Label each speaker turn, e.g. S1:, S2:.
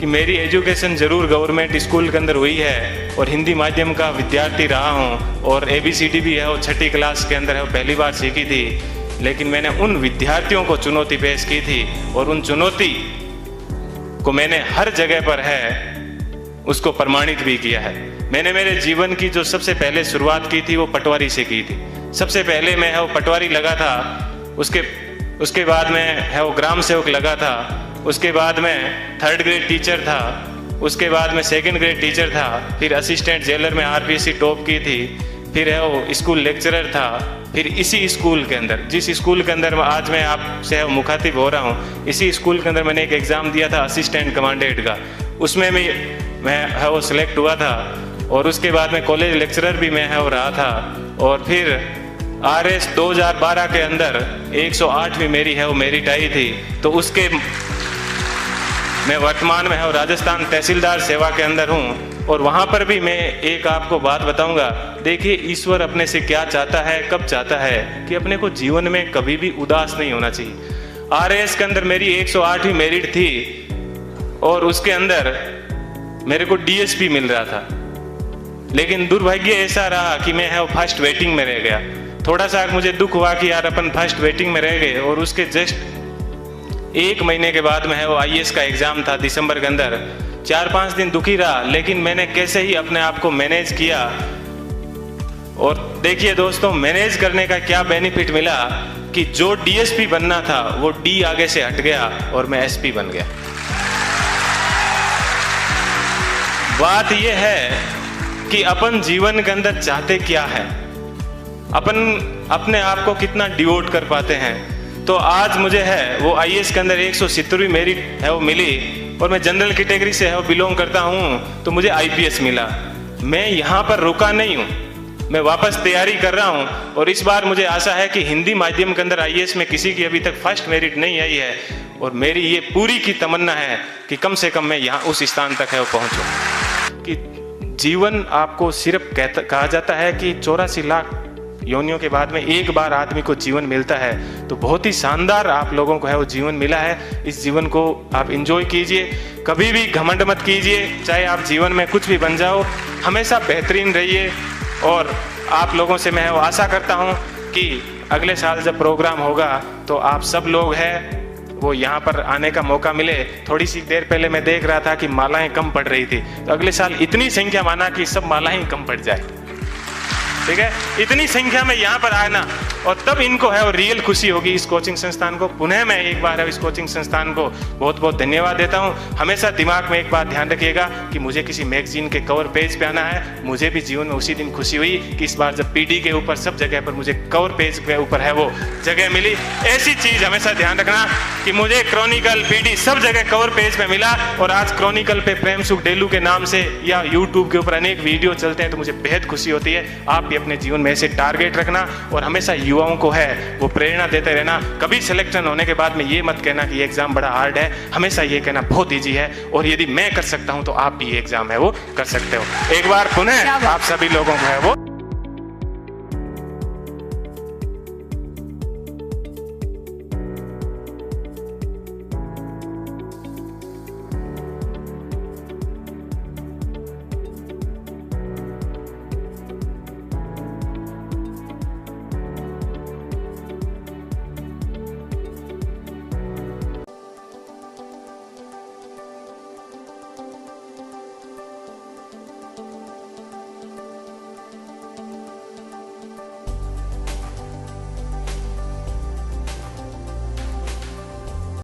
S1: कि मेरी एजुकेशन ज़रूर गवर्नमेंट स्कूल के अंदर हुई है और हिंदी माध्यम का विद्यार्थी रहा हूँ और ABCD भी है वो 6ठी क्लास के अंदर है वो पहली बार सीखी थी। लेकिन मैंने उन विद्यार्थियों को चुनौती पेश की थी और उन चुनौती को मैंने हर जगह पर है उसको प्रमाणित भी किया है। मैंने मेरे जीवन की जो सबसे पहले शुरुआत की थी वो पटवारी से की थी। सबसे पहले मैं है वो पटवारी लगा था, उसके बाद में है वो ग्राम सेवक लगा था, उसके बाद में 3rd ग्रेड टीचर था, उसके बाद में 2nd ग्रेड टीचर था, फिर असिस्टेंट जेलर में RPSC टॉप की थी, फिर है वो स्कूल लेक्चरर था, फिर इसी स्कूल के अंदर जिस स्कूल के अंदर आज मैं आपसे मुखातिब हो रहा हूँ, इसी स्कूल के अंदर मैंने एक एग्ज़ाम दिया था असिस्टेंट कमांडेंट का, उसमें भी मैं है वो सिलेक्ट हुआ था। और उसके बाद में कॉलेज लेक्चरर भी मैं है वो रहा था। और फिर RS 2012 के अंदर 108वीं मेरी है वो मेरिट आई थी। तो उसके मैं वर्तमान में है वो राजस्थान तहसीलदार सेवा के अंदर हूँ। और वहाँ पर भी मैं एक आपको बात बताऊँगा। देखिए, ईश्वर अपने से क्या चाहता है, कब चाहता है कि अपने को जीवन में कभी भी उदास नहीं होना चाहिए। RS के अंदर मेरी 108वीं मेरिट थी और उसके अंदर मेरे को DSP मिल रहा था, लेकिन दुर्भाग्य ऐसा रहा कि मैं है वो फर्स्ट वेटिंग में रह गया। थोड़ा सा मुझे दुख हुआ कि यार अपन फर्स्ट वेटिंग में रह गए। और उसके जस्ट 1 महीने के बाद में है वो IAS का एग्ज़ाम था दिसंबर के अंदर। 4-5 दिन दुखी रहा, लेकिन मैंने कैसे ही अपने आप को मैनेज किया। और देखिए दोस्तों, मैनेज करने का क्या बेनिफिट मिला कि जो DSP बनना था वो D आगे से हट गया और मैं SP बन गया। बात यह है कि अपन जीवन के अंदर चाहते क्या है, अपन अपने आप को कितना डिवोट कर पाते हैं। तो आज मुझे है वो IAS के अंदर 170वीं मेरिट है वो मिली और मैं जनरल कैटेगरी से है वो बिलोंग करता हूँ, तो मुझे IPS मिला। मैं यहाँ पर रुका नहीं हूँ, मैं वापस तैयारी कर रहा हूँ। और इस बार मुझे आशा है कि हिंदी माध्यम के अंदर IAS में किसी की अभी तक फर्स्ट मेरिट नहीं आई है। और मेरी ये पूरी की तमन्ना है कि कम से कम मैं यहाँ उस स्थान तक है वो पहुँचूँ। कि जीवन आपको सिर्फ कहा जाता है कि 84 लाख योनियों के बाद में एक बार आदमी को जीवन मिलता है, तो बहुत ही शानदार आप लोगों को है वो जीवन मिला है। इस जीवन को आप एंजॉय कीजिए, कभी भी घमंड मत कीजिए। चाहे आप जीवन में कुछ भी बन जाओ, हमेशा बेहतरीन रहिए। और आप लोगों से मैं वो आशा करता हूँ कि अगले साल जब प्रोग्राम होगा तो आप सब लोग हैं वो यहाँ पर आने का मौका मिले। थोड़ी सी देर पहले मैं देख रहा था कि मालाएं कम पड़ रही थी, तो अगले साल इतनी संख्या माना कि सब मालाएं कम पड़ जाए, ठीक है। इतनी संख्या में यहाँ पर आना और तब इनको है वो रियल खुशी होगी। इस कोचिंग संस्थान को पुनः मैं एक बार इस कोचिंग संस्थान को बहुत बहुत धन्यवाद देता हूँ। हमेशा दिमाग में एक बात ध्यान रखिएगा कि मुझे किसी मैगजीन के कवर पेज पे आना है। मुझे भी जीवन में उसी दिन खुशी हुई कि इस बार जब PD के ऊपर सब जगह पर मुझे कवर पेज के ऊपर है वो जगह मिली। ऐसी चीज़ हमेशा ध्यान रखना कि मुझे क्रॉनिकल PD सब जगह कवर पेज पे मिला। और आज क्रॉनिकल पे प्रेम सुख डेलू के नाम से या यूट्यूब के ऊपर अनेक वीडियो चलते हैं, तो मुझे बेहद खुशी होती है। आप भी अपने जीवन में ऐसे टारगेट रखना और हमेशा युवाओं को है वो प्रेरणा देते रहना। कभी सिलेक्शन होने के बाद में ये मत कहना कि ये एग्जाम बड़ा हार्ड है, हमेशा ये कहना बहुत इजी है और यदि मैं कर सकता हूं तो आप भी ये एग्जाम है वो कर सकते हो। एक बार पुनः आप सभी लोगों को है वो